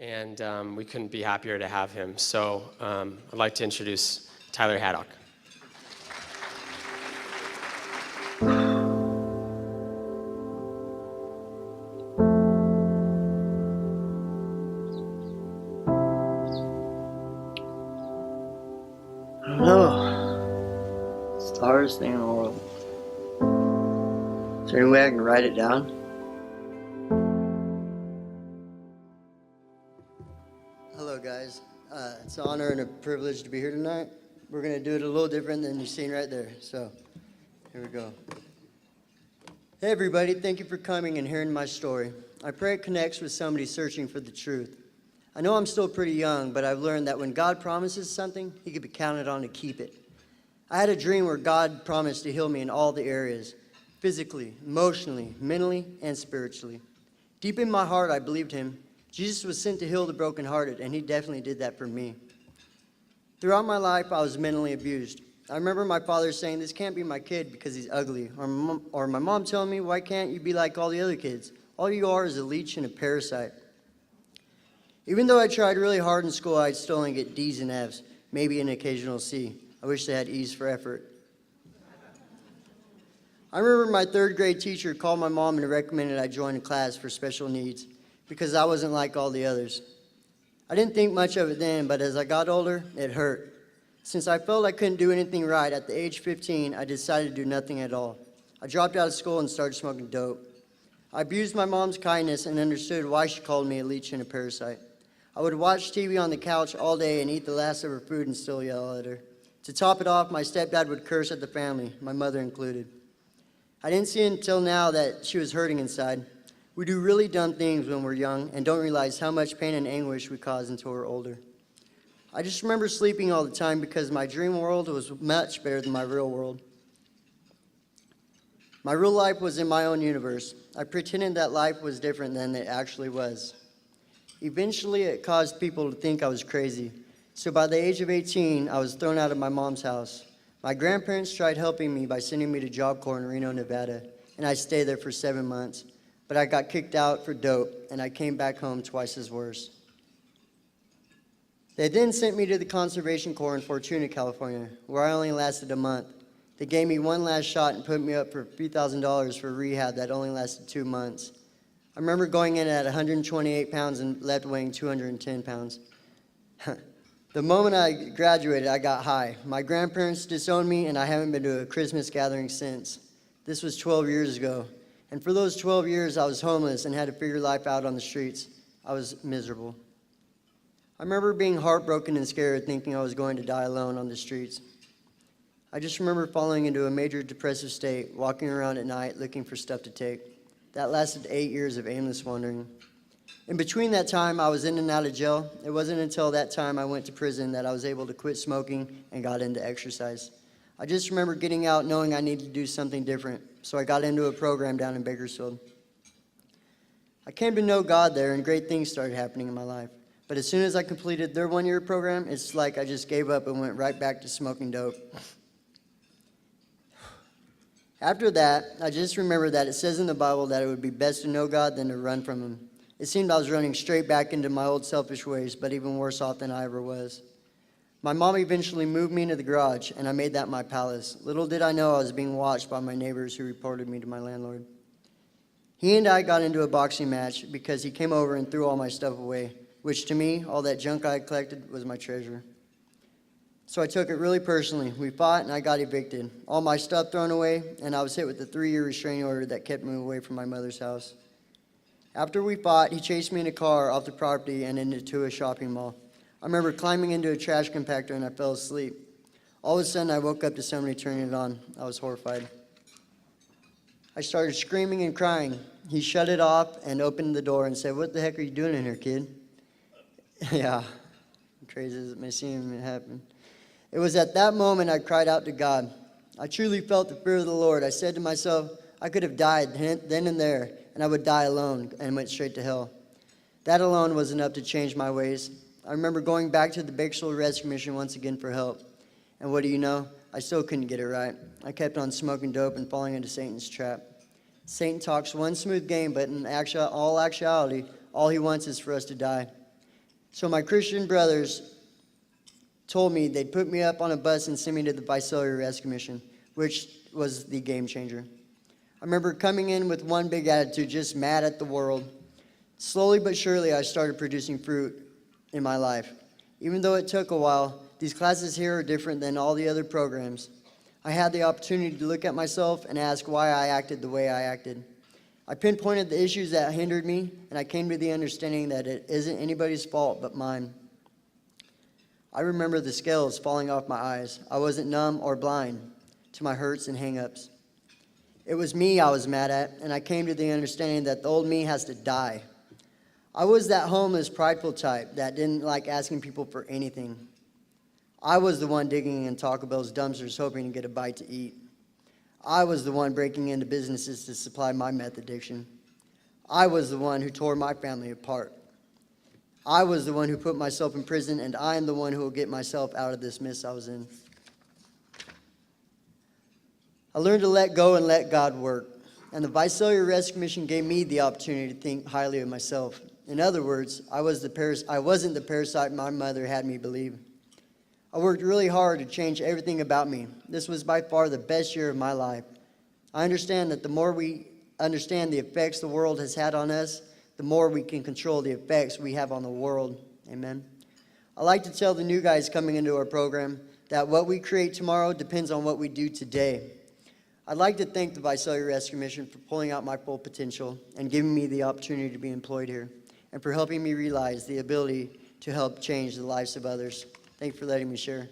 and we couldn't be happier to have him. So I'd like to introduce Tyler Haddock. I don't know. It's the hardest thing in the world. Is there any way I can write it down? Hello guys. It's an honor and a privilege to be here tonight. We're going to do it a little different than you've seen right there. So, here we go. Hey everybody, thank you for coming and hearing my story. I pray it connects with somebody searching for the truth. I know I'm still pretty young, but I've learned that when God promises something, He can be counted on to keep it. I had a dream where God promised to heal me in all the areas, physically, emotionally, mentally, and spiritually. Deep in my heart, I believed Him. Jesus was sent to heal the brokenhearted, and He definitely did that for me. Throughout my life, I was mentally abused. I remember my father saying, "This can't be my kid because he's ugly," or my mom telling me, "Why can't you be like all the other kids? All you are is a leech and a parasite." Even though I tried really hard in school, I'd still only get D's and F's, maybe an occasional C. I wish they had E's for effort. I remember my third grade teacher called my mom and recommended I join a class for special needs because I wasn't like all the others. I didn't think much of it then, but as I got older, it hurt. Since I felt I couldn't do anything right, at the age of 15, I decided to do nothing at all. I dropped out of school and started smoking dope. I abused my mom's kindness and understood why she called me a leech and a parasite. I would watch TV on the couch all day and eat the last of her food and still yell at her. To top it off, my stepdad would curse at the family, my mother included. I didn't see until now that she was hurting inside. We do really dumb things when we're young and don't realize how much pain and anguish we cause until we're older. I just remember sleeping all the time because my dream world was much better than my real world. My real life was in my own universe. I pretended that life was different than it actually was. Eventually, it caused people to think I was crazy. So by the age of 18, I was thrown out of my mom's house. My grandparents tried helping me by sending me to Job Corps in Reno, Nevada, and I stayed there for 7 months. But I got kicked out for dope, and I came back home twice as worse. They then sent me to the Conservation Corps in Fortuna, California, where I only lasted a month. They gave me one last shot and put me up for $3,000 for rehab that only lasted 2 months. I remember going in at 128 pounds and left weighing 210 pounds. The moment I graduated, I got high. My grandparents disowned me, and I haven't been to a Christmas gathering since. This was 12 years ago. And for those 12 years, I was homeless and had to figure life out on the streets. I was miserable. I remember being heartbroken and scared, thinking I was going to die alone on the streets. I just remember falling into a major depressive state, walking around at night looking for stuff to take. That lasted 8 years of aimless wandering. In between that time, I was in and out of jail. It wasn't until that time I went to prison that I was able to quit smoking and got into exercise. I just remember getting out knowing I needed to do something different, so I got into a program down in Bakersfield. I came to know God there, and great things started happening in my life. But as soon as I completed their one-year program, it's like I just gave up and went right back to smoking dope. After that, I just remember that it says in the Bible that it would be best to know God than to run from Him. It seemed I was running straight back into my old selfish ways, but even worse off than I ever was. My mom eventually moved me into the garage, and I made that my palace. Little did I know I was being watched by my neighbors who reported me to my landlord. He and I got into a boxing match because he came over and threw all my stuff away, which to me, all that junk I had collected was my treasure. So I took it really personally. We fought and I got evicted. All my stuff thrown away, and I was hit with a 3-year restraining order that kept me away from my mother's house. After we fought, he chased me in a car off the property and into a shopping mall. I remember climbing into a trash compactor and I fell asleep. All of a sudden I woke up to somebody turning it on. I was horrified. I started screaming and crying. He shut it off and opened the door and said, "What the heck are you doing in here, kid?" Yeah, crazy as it may seem, it happened. It was at that moment I cried out to God. I truly felt the fear of the Lord. I said to myself, I could have died then and there, and I would die alone and went straight to hell. That alone was enough to change my ways. I remember going back to the Bakersfield Rescue Mission once again for help. And what do you know? I still couldn't get it right. I kept on smoking dope and falling into Satan's trap. Satan talks one smooth game, but in all actuality, all he wants is for us to die. So my Christian brothers told me they'd put me up on a bus and send me to the Visalia Rescue Mission, which was the game changer. I remember coming in with one big attitude, just mad at the world. Slowly but surely, I started producing fruit in my life. Even though it took a while, these classes here are different than all the other programs. I had the opportunity to look at myself and ask why I acted the way I acted. I pinpointed the issues that hindered me, and I came to the understanding that it isn't anybody's fault but mine. I remember the scales falling off my eyes. I wasn't numb or blind to my hurts and hang-ups. It was me I was mad at, and I came to the understanding that the old me has to die. I was that homeless, prideful type that didn't like asking people for anything. I was the one digging in Taco Bell's dumpsters hoping to get a bite to eat. I was the one breaking into businesses to supply my meth addiction. I was the one who tore my family apart. I was the one who put myself in prison, and I am the one who will get myself out of this mess I was in. I learned to let go and let God work, and the Visalia Rescue Mission gave me the opportunity to think highly of myself. In other words, I wasn't the parasite my mother had me believe. I worked really hard to change everything about me. This was by far the best year of my life. I understand that the more we understand the effects the world has had on us, the more we can control the effects we have on the world. Amen. I like to tell the new guys coming into our program that what we create tomorrow depends on what we do today. I'd like to thank the Visalia Rescue Mission for pulling out my full potential and giving me the opportunity to be employed here, and for helping me realize the ability to help change the lives of others. Thank you for letting me share.